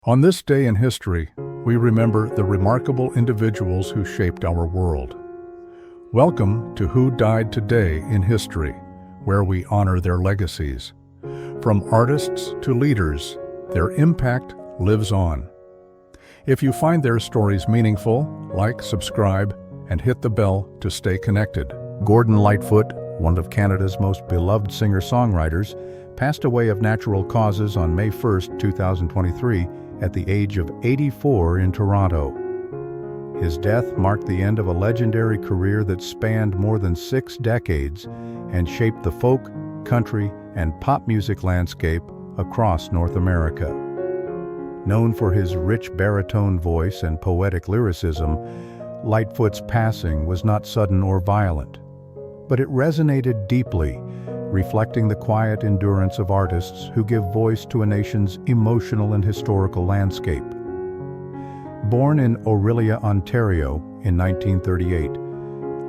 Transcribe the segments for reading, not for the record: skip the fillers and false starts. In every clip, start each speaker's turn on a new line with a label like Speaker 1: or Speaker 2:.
Speaker 1: On this day in history, we remember the remarkable individuals who shaped our world. Welcome to Who Died Today in History, where we honor their legacies. From artists to leaders, their impact lives on. If you find their stories meaningful, like, subscribe, and hit the bell to stay connected. Gordon Lightfoot, one of Canada's most beloved singer-songwriters, passed away of natural causes on May 1, 2023, at the age of 84 in Toronto. His death marked the end of a legendary career that spanned more than 6 decades and shaped the folk, country, and pop music landscape across North America. Known for his rich baritone voice and poetic lyricism, Lightfoot's passing was not sudden or violent, but it resonated deeply, reflecting the quiet endurance of artists who give voice to a nation's emotional and historical landscape. Born in Orillia, Ontario in 1938,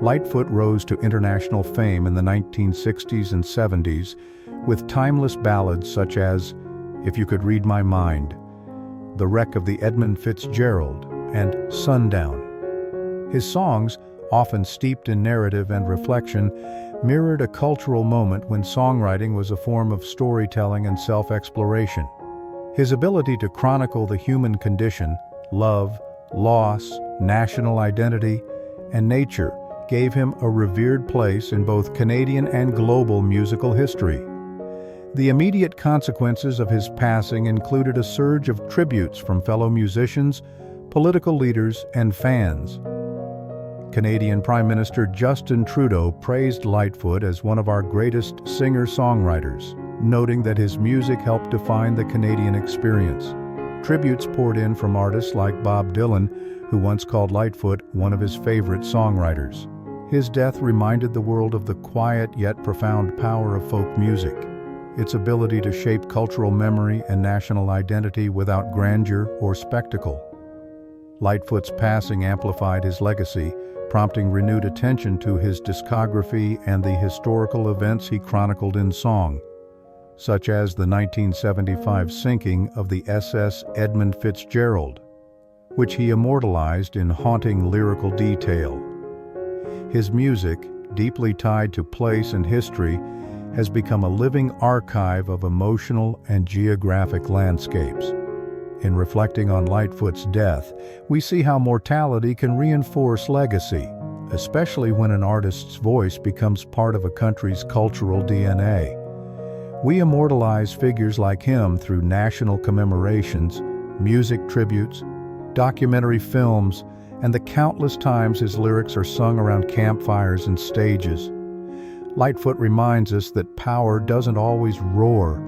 Speaker 1: Lightfoot rose to international fame in the 1960s and 70s with timeless ballads such as If You Could Read My Mind, The Wreck of the Edmund Fitzgerald, and Sundown. His songs, often steeped in narrative and reflection, mirrored a cultural moment when songwriting was a form of storytelling and self-exploration. His ability to chronicle the human condition, love, loss, national identity, and nature gave him a revered place in both Canadian and global musical history. The immediate consequences of his passing included a surge of tributes from fellow musicians, political leaders, and fans. Canadian Prime Minister Justin Trudeau praised Lightfoot as one of our greatest singer-songwriters, noting that his music helped define the Canadian experience. Tributes poured in from artists like Bob Dylan, who once called Lightfoot one of his favorite songwriters. His death reminded the world of the quiet yet profound power of folk music, its ability to shape cultural memory and national identity without grandeur or spectacle. Lightfoot's passing amplified his legacy, prompting renewed attention to his discography and the historical events he chronicled in song, such as the 1975 sinking of the SS Edmund Fitzgerald, which he immortalized in haunting lyrical detail. His music, deeply tied to place and history, has become a living archive of emotional and geographic landscapes. In reflecting on Lightfoot's death, we see how mortality can reinforce legacy, especially when an artist's voice becomes part of a country's cultural DNA. We immortalize figures like him through national commemorations, music tributes, documentary films, and the countless times his lyrics are sung around campfires and stages. Lightfoot reminds us that power doesn't always roar.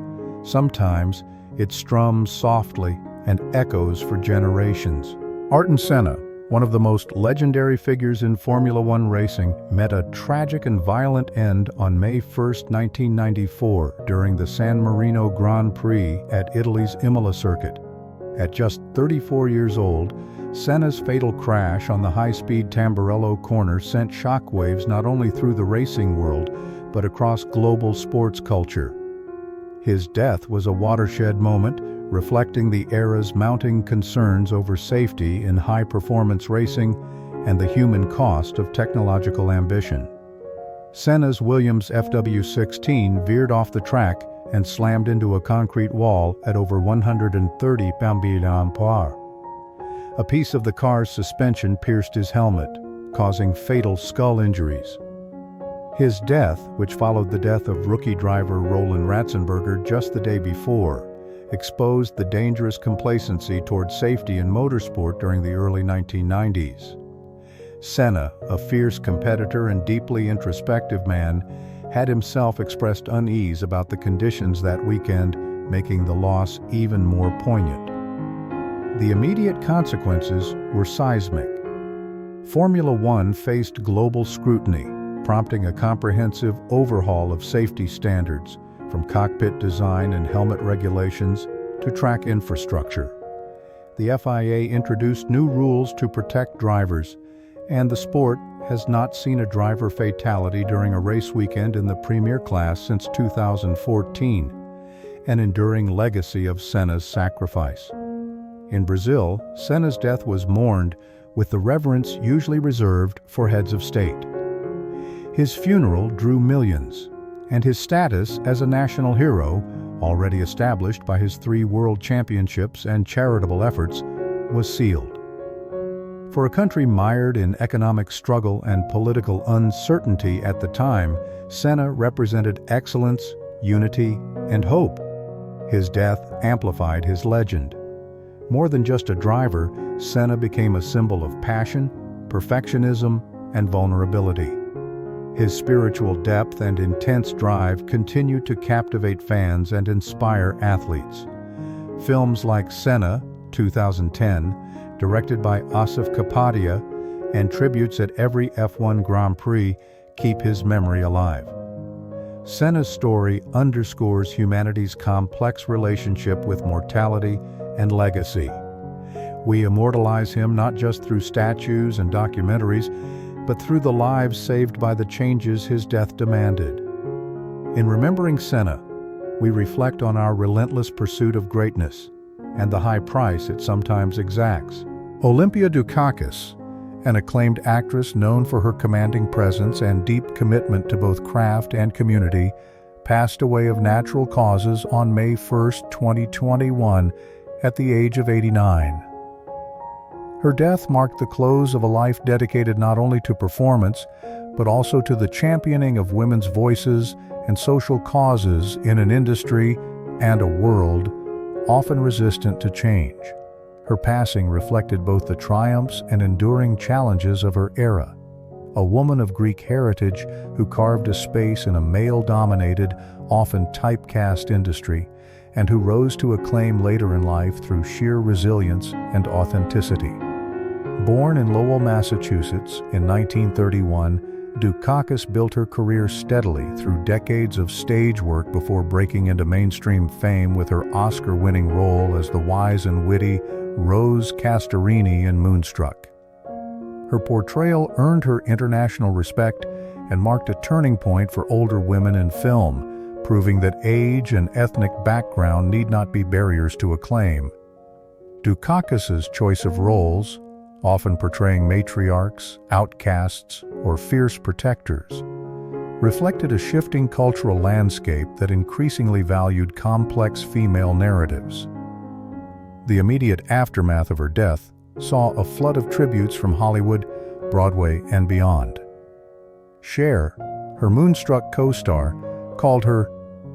Speaker 1: Sometimes it strums softly and echoes for generations. Ayrton Senna, one of the most legendary figures in Formula One racing, met a tragic and violent end on May 1, 1994, during the San Marino Grand Prix at Italy's Imola circuit. At just 34 years old, Senna's fatal crash on the high-speed Tamburello corner sent shockwaves not only through the racing world, but across global sports culture. His death was a watershed moment, reflecting the era's mounting concerns over safety in high-performance racing and the human cost of technological ambition. Senna's Williams FW16 veered off the track and slammed into a concrete wall at over 130 mph. A piece of the car's suspension pierced his helmet, causing fatal skull injuries. His death, which followed the death of rookie driver Roland Ratzenberger just the day before, exposed the dangerous complacency toward safety in motorsport during the early 1990s. Senna, a fierce competitor and deeply introspective man, had himself expressed unease about the conditions that weekend, making the loss even more poignant. The immediate consequences were seismic. Formula One faced global scrutiny, prompting a comprehensive overhaul of safety standards, from cockpit design and helmet regulations to track infrastructure. The FIA introduced new rules to protect drivers, and the sport has not seen a driver fatality during a race weekend in the Premier Class since 2014, an enduring legacy of Senna's sacrifice. In Brazil, Senna's death was mourned with the reverence usually reserved for heads of state. His funeral drew millions, and his status as a national hero, already established by his 3 world championships and charitable efforts, was sealed. For a country mired in economic struggle and political uncertainty at the time, Senna represented excellence, unity, and hope. His death amplified his legend. More than just a driver, Senna became a symbol of passion, perfectionism, and vulnerability. His spiritual depth and intense drive continued to captivate fans and inspire athletes. Films like Senna, 2010, directed by Asif Kapadia, and tributes at every F1 Grand Prix keep his memory alive. Senna's story underscores humanity's complex relationship with mortality and legacy. We immortalize him not just through statues and documentaries, but through the lives saved by the changes his death demanded. In remembering Senna, we reflect on our relentless pursuit of greatness and the high price it sometimes exacts. Olympia Dukakis, an acclaimed actress known for her commanding presence and deep commitment to both craft and community, passed away of natural causes on May 1, 2021, at the age of 89. Her death marked the close of a life dedicated not only to performance, but also to the championing of women's voices and social causes in an industry and a world often resistant to change. Her passing reflected both the triumphs and enduring challenges of her era. A woman of Greek heritage who carved a space in a male-dominated, often typecast industry, and who rose to acclaim later in life through sheer resilience and authenticity. Born in Lowell, Massachusetts in 1931, Dukakis built her career steadily through decades of stage work before breaking into mainstream fame with her Oscar-winning role as the wise and witty Rose Castorini in Moonstruck. Her portrayal earned her international respect and marked a turning point for older women in film, proving that age and ethnic background need not be barriers to acclaim. Dukakis's choice of roles, often portraying matriarchs, outcasts, or fierce protectors, reflected a shifting cultural landscape that increasingly valued complex female narratives. The immediate aftermath of her death saw a flood of tributes from Hollywood, Broadway, and beyond. Cher, her Moonstruck co-star, called her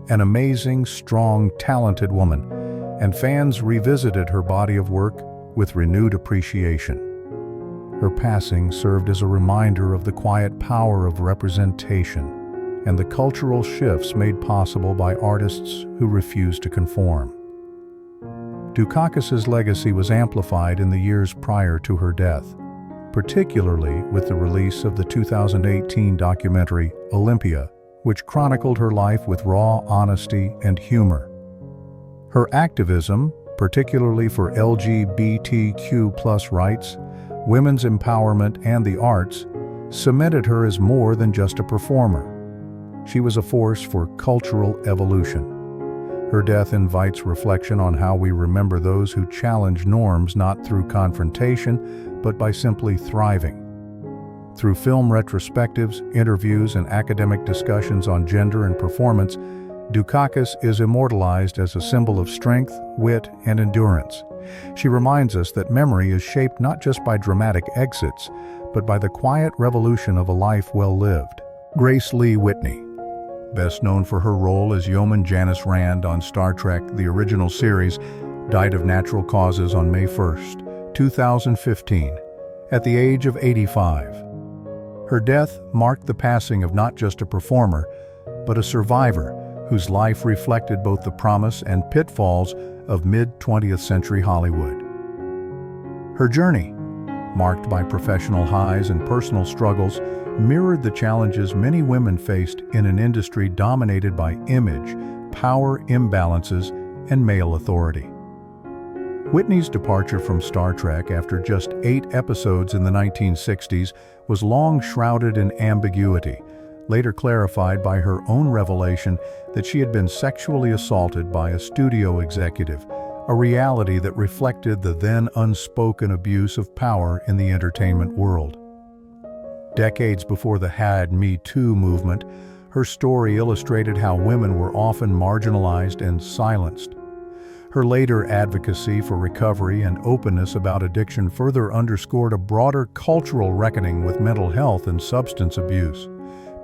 Speaker 1: an amazing, strong, talented woman, and fans revisited her body of work with renewed appreciation. Her passing served as a reminder of the quiet power of representation and the cultural shifts made possible by artists who refused to conform. Dukakis's legacy was amplified in the years prior to her death, particularly with the release of the 2018 documentary Olympia, which chronicled her life with raw honesty and humor. Her activism, particularly for LGBTQ+ rights, women's empowerment, and the arts, cemented her as more than just a performer. She was a force for cultural evolution. Her death invites reflection on how we remember those who challenge norms not through confrontation, but by simply thriving. Through film retrospectives, interviews, and academic discussions on gender and performance, Dukakis is immortalized as a symbol of strength, wit, and endurance. She reminds us that memory is shaped not just by dramatic exits, but by the quiet revolution of a life well lived. Grace Lee Whitney, best known for her role as Yeoman Janice Rand on Star Trek, the original series, died of natural causes on May 1, 2015, at the age of 85. Her death marked the passing of not just a performer, but a survivor whose life reflected both the promise and pitfalls of mid-20th century Hollywood. Her journey, marked by professional highs and personal struggles, mirrored the challenges many women faced in an industry dominated by image, power imbalances, and male authority. Whitney's departure from Star Trek after just 8 episodes in the 1960s was long shrouded in ambiguity, later clarified by her own revelation that she had been sexually assaulted by a studio executive, a reality that reflected the then unspoken abuse of power in the entertainment world. Decades before the Me Too movement, her story illustrated how women were often marginalized and silenced. Her later advocacy for recovery and openness about addiction further underscored a broader cultural reckoning with mental health and substance abuse,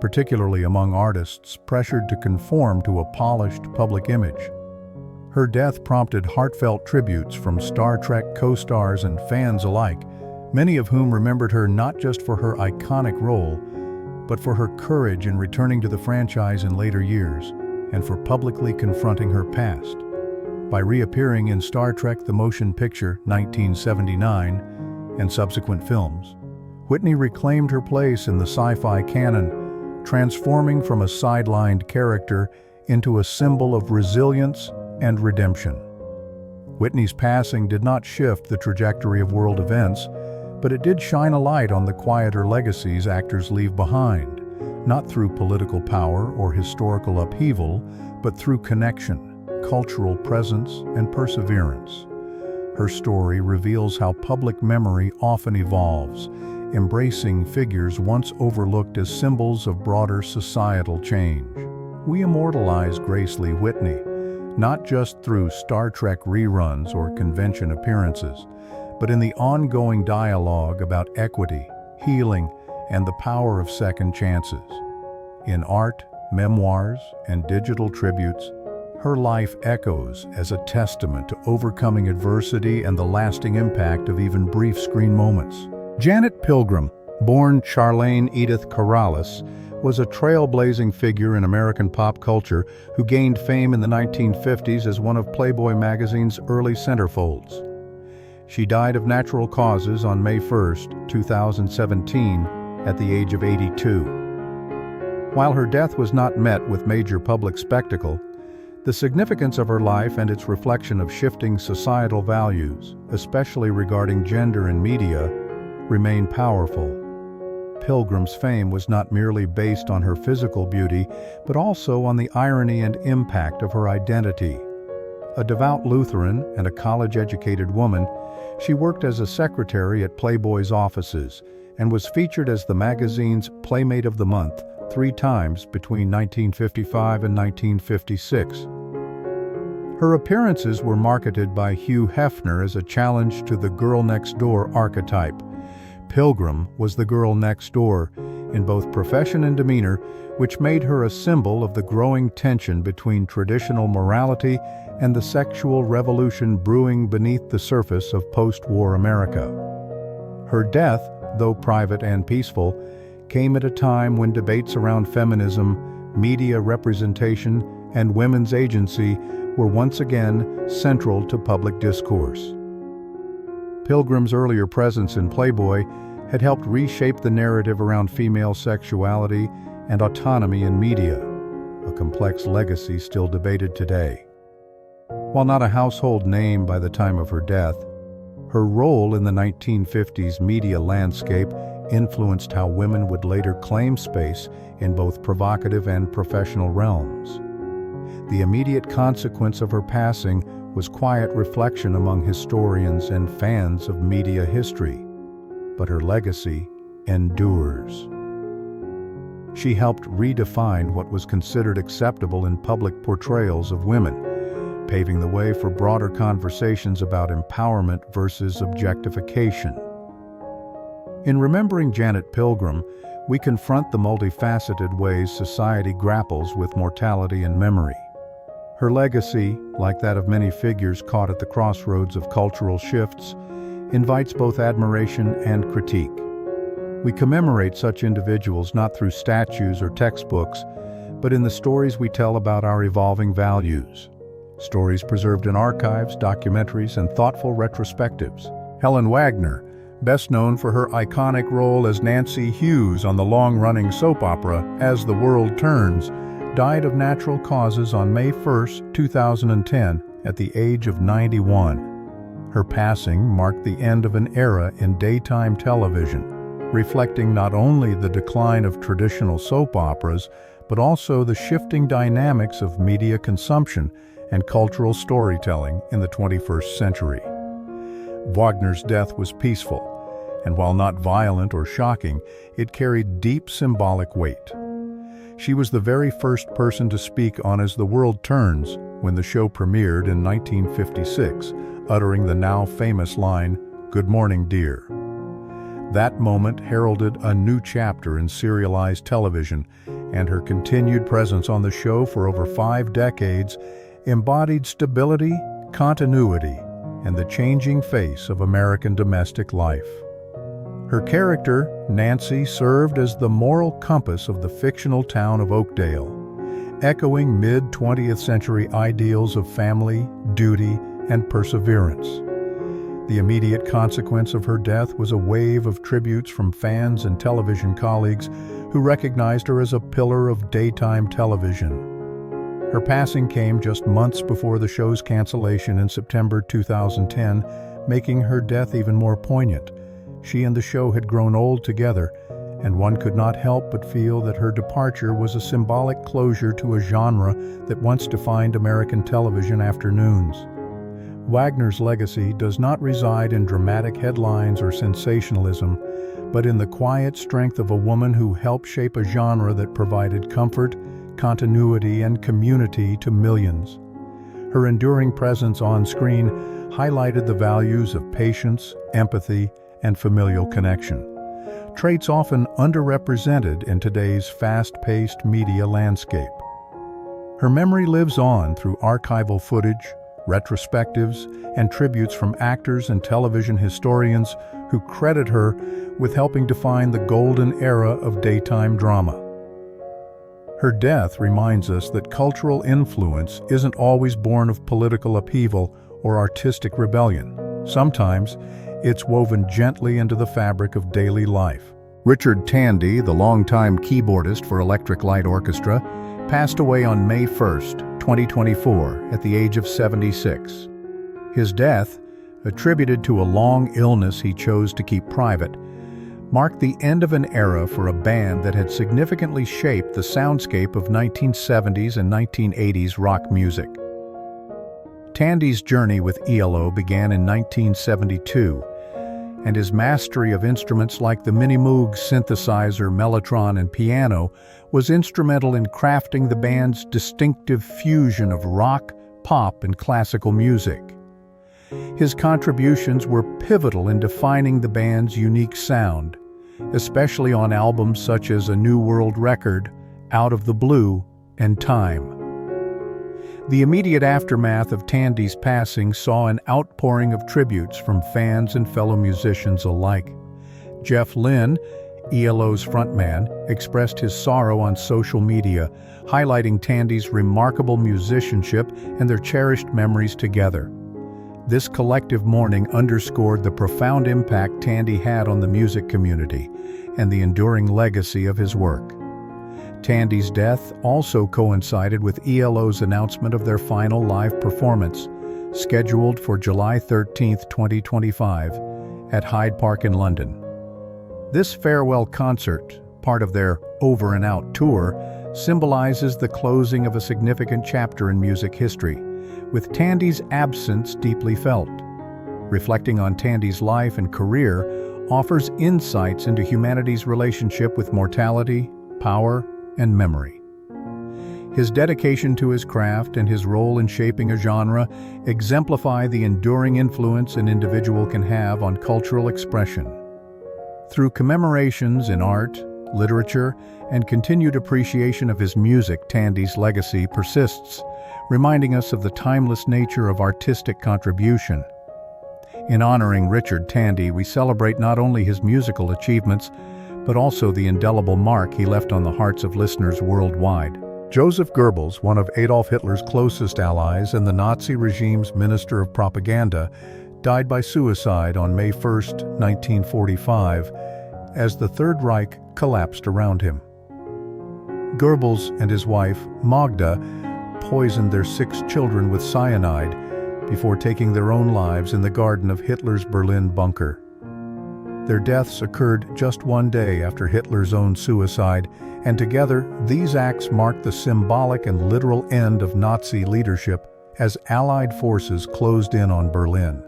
Speaker 1: particularly among artists pressured to conform to a polished public image. Her death prompted heartfelt tributes from Star Trek co-stars and fans alike, many of whom remembered her not just for her iconic role, but for her courage in returning to the franchise in later years and for publicly confronting her past. By reappearing in Star Trek the Motion Picture 1979 and subsequent films, Whitney reclaimed her place in the sci-fi canon, transforming from a sidelined character into a symbol of resilience and redemption. Whitney's passing did not shift the trajectory of world events, but it did shine a light on the quieter legacies actors leave behind, not through political power or historical upheaval, but through connection, cultural presence, and perseverance. Her story reveals how public memory often evolves, embracing figures once overlooked as symbols of broader societal change. We immortalize Lee Whitney, not just through Star Trek reruns or convention appearances, but in the ongoing dialogue about equity, healing, and the power of second chances. In art, memoirs, and digital tributes, her life echoes as a testament to overcoming adversity and the lasting impact of even brief screen moments. Janet Pilgrim, born Charlene Edith Corrales, was a trailblazing figure in American pop culture who gained fame in the 1950s as one of Playboy magazine's early centerfolds. She died of natural causes on May 1, 2017, at the age of 82. While her death was not met with major public spectacle, the significance of her life and its reflection of shifting societal values, especially regarding gender in media, remain powerful. Pilgrim's fame was not merely based on her physical beauty, but also on the irony and impact of her identity. A devout Lutheran and a college-educated woman, she worked as a secretary at Playboy's offices and was featured as the magazine's Playmate of the Month 3 times between 1955 and 1956. Her appearances were marketed by Hugh Hefner as a challenge to the girl next door archetype. Pilgrim was the girl next door in both profession and demeanor, which made her a symbol of the growing tension between traditional morality and the sexual revolution brewing beneath the surface of post-war America. Her death, though private and peaceful, came at a time when debates around feminism, media representation, and women's agency were once again central to public discourse. Pilgrim's earlier presence in Playboy had helped reshape the narrative around female sexuality and autonomy in media, a complex legacy still debated today. While not a household name by the time of her death, her role in the 1950s media landscape influenced how women would later claim space in both provocative and professional realms. The immediate consequence of her passing was quiet reflection among historians and fans of media history, but her legacy endures. She helped redefine what was considered acceptable in public portrayals of women, paving the way for broader conversations about empowerment versus objectification. In remembering Janet Pilgrim, we confront the multifaceted ways society grapples with mortality and memory. Her legacy, like that of many figures caught at the crossroads of cultural shifts, invites both admiration and critique. We commemorate such individuals not through statues or textbooks, but in the stories we tell about our evolving values. Stories preserved in archives, documentaries, and thoughtful retrospectives. Helen Wagner, best known for her iconic role as Nancy Hughes on the long-running soap opera As the World Turns, died of natural causes on May 1, 2010, at the age of 91. Her passing marked the end of an era in daytime television, reflecting not only the decline of traditional soap operas, but also the shifting dynamics of media consumption and cultural storytelling in the 21st century. Wagner's death was peaceful, and while not violent or shocking, it carried deep symbolic weight. She was the very first person to speak on As the World Turns when the show premiered in 1956, uttering the now famous line, "Good morning, dear." That moment heralded a new chapter in serialized television, and her continued presence on the show for over 5 decades embodied stability, continuity, and the changing face of American domestic life. Her character, Nancy, served as the moral compass of the fictional town of Oakdale, echoing mid-20th century ideals of family, duty, and perseverance. The immediate consequence of her death was a wave of tributes from fans and television colleagues who recognized her as a pillar of daytime television. Her passing came just months before the show's cancellation in September 2010, making her death even more poignant. She and the show had grown old together, and one could not help but feel that her departure was a symbolic closure to a genre that once defined American television afternoons. Wagner's legacy does not reside in dramatic headlines or sensationalism, but in the quiet strength of a woman who helped shape a genre that provided comfort, continuity, and community to millions. Her enduring presence on screen highlighted the values of patience, empathy, and familial connection, traits often underrepresented in today's fast-paced media landscape. Her memory lives on through archival footage, retrospectives, and tributes from actors and television historians who credit her with helping define the golden era of daytime drama. Her death reminds us that cultural influence isn't always born of political upheaval or artistic rebellion. Sometimes, it's woven gently into the fabric of daily life. Richard Tandy, the longtime keyboardist for Electric Light Orchestra, passed away on May 1, 2024, at the age of 76. His death, attributed to a long illness he chose to keep private, marked the end of an era for a band that had significantly shaped the soundscape of 1970s and 1980s rock music. Tandy's journey with ELO began in 1972, and his mastery of instruments like the Minimoog synthesizer, mellotron, and piano was instrumental in crafting the band's distinctive fusion of rock, pop, and classical music. His contributions were pivotal in defining the band's unique sound, especially on albums such as A New World Record, Out of the Blue, and Time. The immediate aftermath of Tandy's passing saw an outpouring of tributes from fans and fellow musicians alike. Jeff Lynne, ELO's frontman, expressed his sorrow on social media, highlighting Tandy's remarkable musicianship and their cherished memories together. This collective mourning underscored the profound impact Tandy had on the music community and the enduring legacy of his work. Tandy's death also coincided with ELO's announcement of their final live performance, scheduled for July 13, 2025, at Hyde Park in London. This farewell concert, part of their Over and Out tour, symbolizes the closing of a significant chapter in music history, with Tandy's absence deeply felt. Reflecting on Tandy's life and career offers insights into humanity's relationship with mortality, power, and memory. His dedication to his craft and his role in shaping a genre exemplify the enduring influence an individual can have on cultural expression. Through commemorations in art, literature, and continued appreciation of his music, Tandy's legacy persists, reminding us of the timeless nature of artistic contribution. In honoring Richard Tandy, we celebrate not only his musical achievements, but also the indelible mark he left on the hearts of listeners worldwide. Joseph Gerbles, one of Adolf Hitler's closest allies and the Nazi regime's Minister of Propaganda, died by suicide on May 1, 1945, as the Third Reich collapsed around him. Gerbles and his wife, Magda, poisoned their 6 children with cyanide before taking their own lives in the garden of Hitler's Berlin bunker. Their deaths occurred just one day after Hitler's own suicide, and together these acts marked the symbolic and literal end of Nazi leadership as Allied forces closed in on Berlin.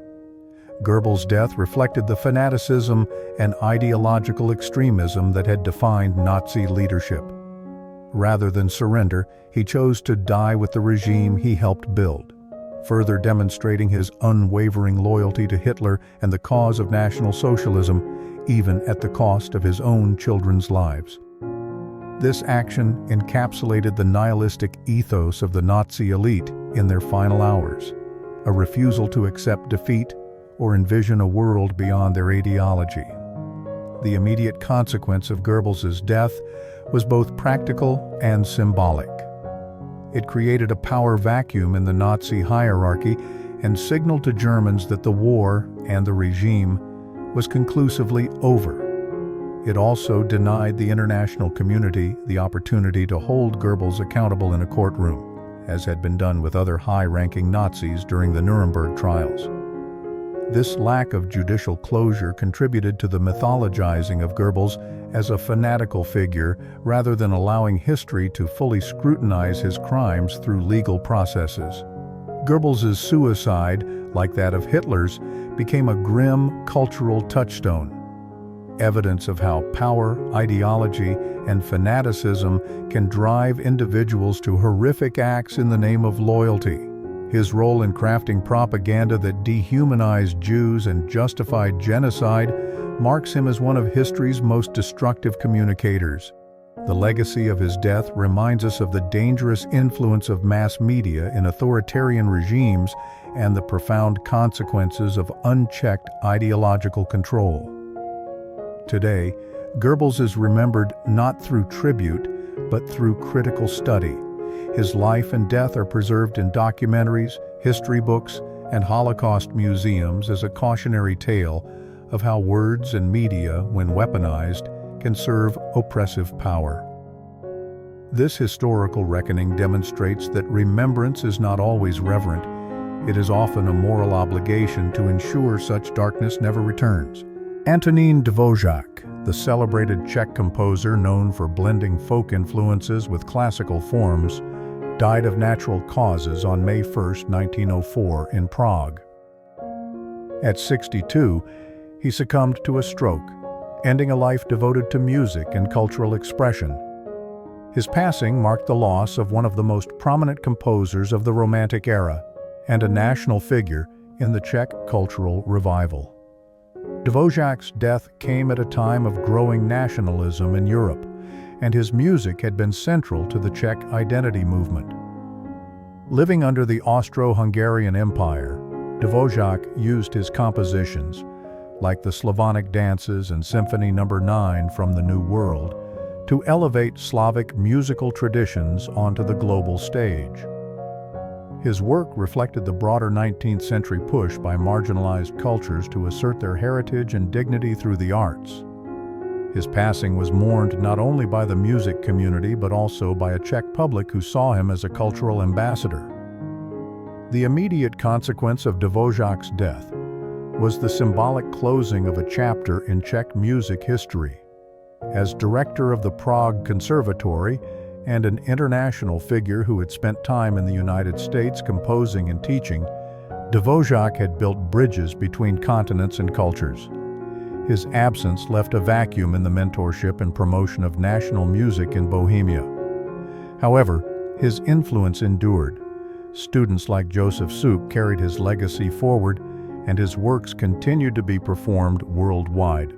Speaker 1: Gerbles' death reflected the fanaticism and ideological extremism that had defined Nazi leadership. Rather than surrender, he chose to die with the regime he helped build, further demonstrating his unwavering loyalty to Hitler and the cause of National Socialism, even at the cost of his own children's lives. This action encapsulated the nihilistic ethos of the Nazi elite in their final hours, a refusal to accept defeat or envision a world beyond their ideology. The immediate consequence of Gerbles' death was both practical and symbolic. It created a power vacuum in the Nazi hierarchy and signaled to Germans that the war and the regime was conclusively over. It also denied the international community the opportunity to hold Gerbles accountable in a courtroom, as had been done with other high-ranking Nazis during the Nuremberg trials. This lack of judicial closure contributed to the mythologizing of Gerbles as a fanatical figure rather than allowing history to fully scrutinize his crimes through legal processes. Gerbles' suicide, like that of Hitler's, became a grim cultural touchstone, evidence of how power, ideology, and fanaticism can drive individuals to horrific acts in the name of loyalty. His role in crafting propaganda that dehumanized Jews and justified genocide marks him as one of history's most destructive communicators. The legacy of his death reminds us of the dangerous influence of mass media in authoritarian regimes and the profound consequences of unchecked ideological control. Today, Gerbles is remembered not through tribute, but through critical study. His life and death are preserved in documentaries, history books, and Holocaust museums as a cautionary tale of how words and media, when weaponized, can serve oppressive power. This historical reckoning demonstrates that remembrance is not always reverent. It is often a moral obligation to ensure such darkness never returns. Antony Devojac, the celebrated Czech composer known for blending folk influences with classical forms, died of natural causes on May 1, 1904, in Prague. At 62, he succumbed to a stroke, ending a life devoted to music and cultural expression. His passing marked the loss of one of the most prominent composers of the Romantic era and a national figure in the Czech cultural revival. Dvojac's death came at a time of growing nationalism in Europe, and his music had been central to the Czech identity movement. Living under the Austro-Hungarian Empire, Dvořák used his compositions, like the Slavonic dances and Symphony No. 9 from the New World, to elevate Slavic musical traditions onto the global stage. His work reflected the broader 19th century push by marginalized cultures to assert their heritage and dignity through the arts. His passing was mourned not only by the music community but also by a Czech public who saw him as a cultural ambassador. The immediate consequence of Dvořák's death was the symbolic closing of a chapter in Czech music history. As director of the Prague Conservatory and an international figure who had spent time in the United States composing and teaching, Dvořák had built bridges between continents and cultures. His absence left a vacuum in the mentorship and promotion of national music in Bohemia. However, his influence endured. Students like Joseph Suk carried his legacy forward, and his works continued to be performed worldwide.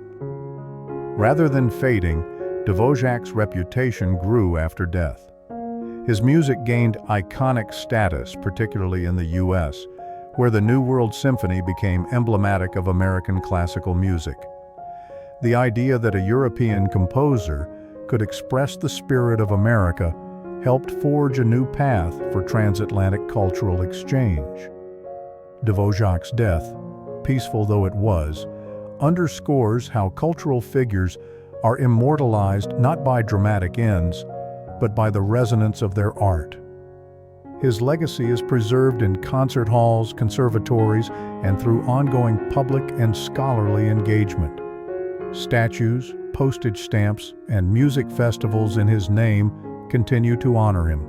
Speaker 1: Rather than fading, Dvořák's reputation grew after death. His music gained iconic status, particularly in the U.S., where the New World Symphony became emblematic of American classical music. The idea that a European composer could express the spirit of America helped forge a new path for transatlantic cultural exchange. Dvořák's death, peaceful though it was, underscores how cultural figures are immortalized not by dramatic ends, but by the resonance of their art. His legacy is preserved in concert halls, conservatories, and through ongoing public and scholarly engagement. Statues, postage stamps, and music festivals in his name continue to honor him.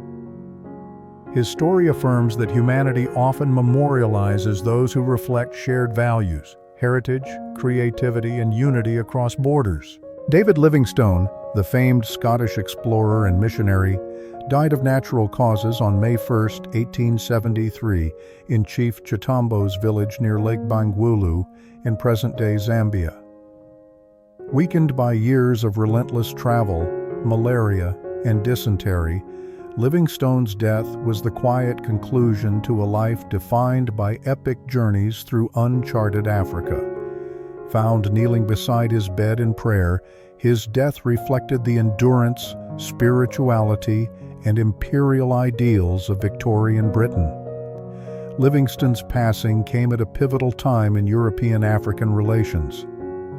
Speaker 1: His story affirms that humanity often memorializes those who reflect shared values, heritage, creativity, and unity across borders. David Livingstone, the famed Scottish explorer and missionary, died of natural causes on May 1, 1873, in Chief Chitambo's village near Lake Bangweulu in present-day Zambia. Weakened by years of relentless travel, malaria, and dysentery, Livingstone's death was the quiet conclusion to a life defined by epic journeys through uncharted Africa. Found kneeling beside his bed in prayer, his death reflected the endurance, spirituality, and imperial ideals of Victorian Britain. Livingstone's passing came at a pivotal time in European-African relations.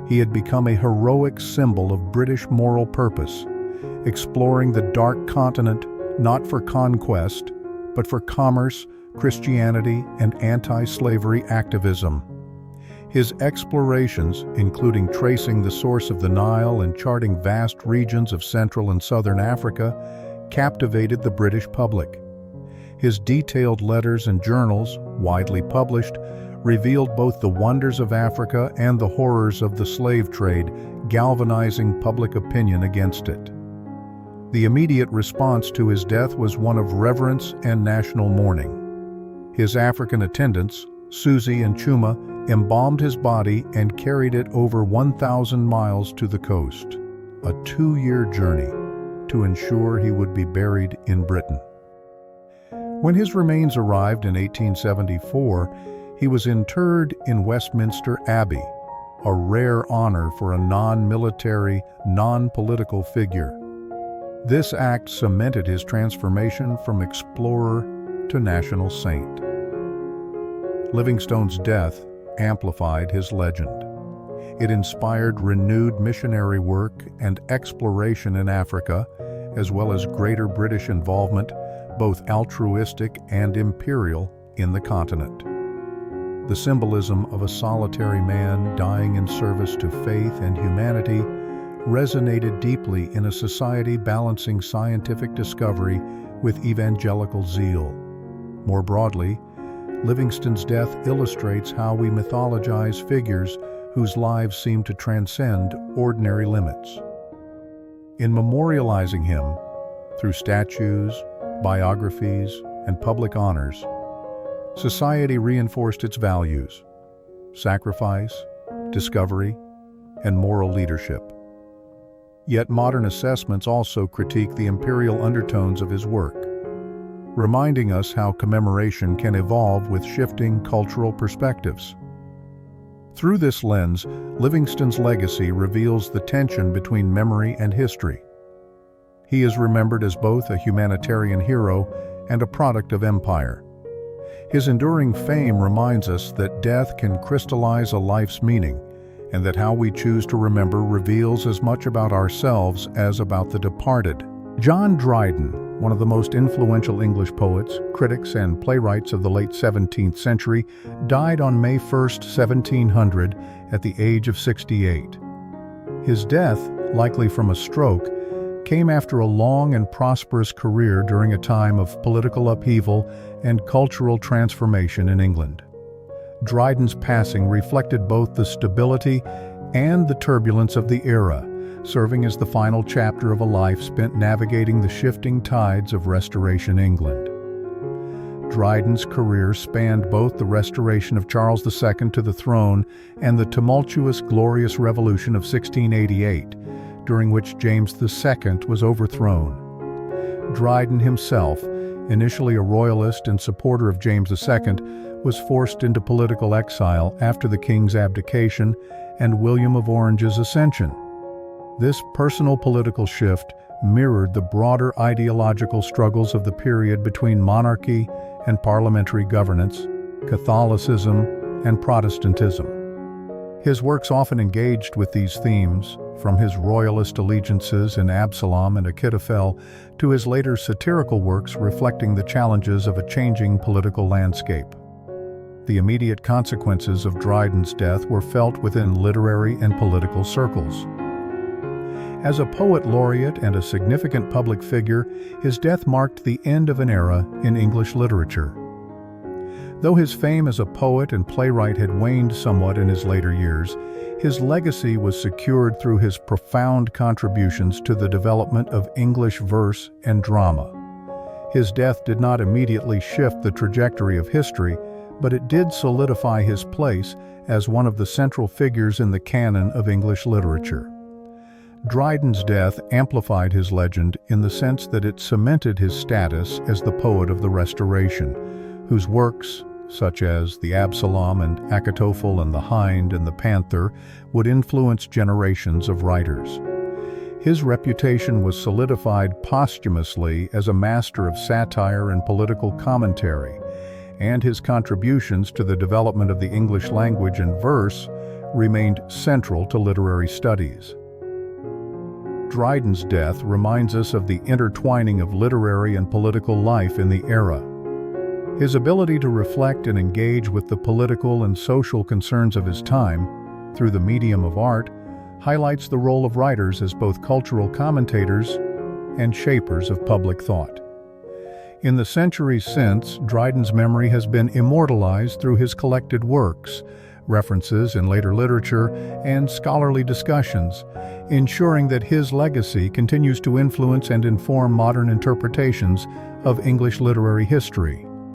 Speaker 1: He had become a heroic symbol of British moral purpose, exploring the dark continent not for conquest, but for commerce, Christianity, and anti-slavery activism. His explorations, including tracing the source of the Nile and charting vast regions of Central and Southern Africa, captivated the British public. His detailed letters and journals, widely published, revealed both the wonders of Africa and the horrors of the slave trade, galvanizing public opinion against it. The immediate response to his death was one of reverence and national mourning. His African attendants, Susie and Chuma, embalmed his body and carried it over 1,000 miles to the coast, a 2-year journey to ensure he would be buried in Britain. When his remains arrived in 1874, he was interred in Westminster Abbey, a rare honor for a non-military, non-political figure. This act cemented his transformation from explorer to national saint. Livingstone's death amplified his legend. It inspired renewed missionary work and exploration in Africa, as well as greater British involvement, both altruistic and imperial, in the continent. The symbolism of a solitary man dying in service to faith and humanity resonated deeply in a society balancing scientific discovery with evangelical zeal. More broadly, Livingstone's death illustrates how we mythologize figures whose lives seem to transcend ordinary limits. In memorializing him, through statues, biographies, and public honors, society reinforced its values: sacrifice, discovery, and moral leadership. Yet modern assessments also critique the imperial undertones of his work, reminding us how commemoration can evolve with shifting cultural perspectives. Through this lens, Livingstone's legacy reveals the tension between memory and history. He is remembered as both a humanitarian hero and a product of empire. His enduring fame reminds us that death can crystallize a life's meaning, and that how we choose to remember reveals as much about ourselves as about the departed. John Dryden, one of the most influential English poets, critics, and playwrights of the late 17th century, died on May 1, 1700, at the age of 68. His death, likely from a stroke, came after a long and prosperous career during a time of political upheaval and cultural transformation in England. Dryden's passing reflected both the stability and the turbulence of the era, serving as the final chapter of a life spent navigating the shifting tides of Restoration England. Dryden's career spanned both the restoration of Charles II to the throne and the tumultuous Glorious Revolution of 1688, during which James II was overthrown. Dryden himself, initially a royalist and supporter of James II, was forced into political exile after the king's abdication and William of Orange's ascension. This personal political shift mirrored the broader ideological struggles of the period between monarchy and parliamentary governance, Catholicism and Protestantism. His works often engaged with these themes, from his royalist allegiances in Absalom and Achitophel to his later satirical works reflecting the challenges of a changing political landscape. The immediate consequences of Dryden's death were felt within literary and political circles. As a poet laureate and a significant public figure, his death marked the end of an era in English literature. Though his fame as a poet and playwright had waned somewhat in his later years, his legacy was secured through his profound contributions to the development of English verse and drama. His death did not immediately shift the trajectory of history, but it did solidify his place as one of the central figures in the canon of English literature. Dryden's death amplified his legend in the sense that it cemented his status as the poet of the Restoration, whose works, such as the Absalom and Achitophel and the Hind and the Panther, would influence generations of writers. His reputation was solidified posthumously as a master of satire and political commentary, and his contributions to the development of the English language and verse remained central to literary studies. Dryden's death reminds us of the intertwining of literary and political life in the era. His ability to reflect and engage with the political and social concerns of his time, through the medium of art, highlights the role of writers as both cultural commentators and shapers of public thought. In the centuries since, Dryden's memory has been immortalized through his collected works, references in later literature, and scholarly discussions, ensuring that his legacy continues to influence and inform modern interpretations of English literary history.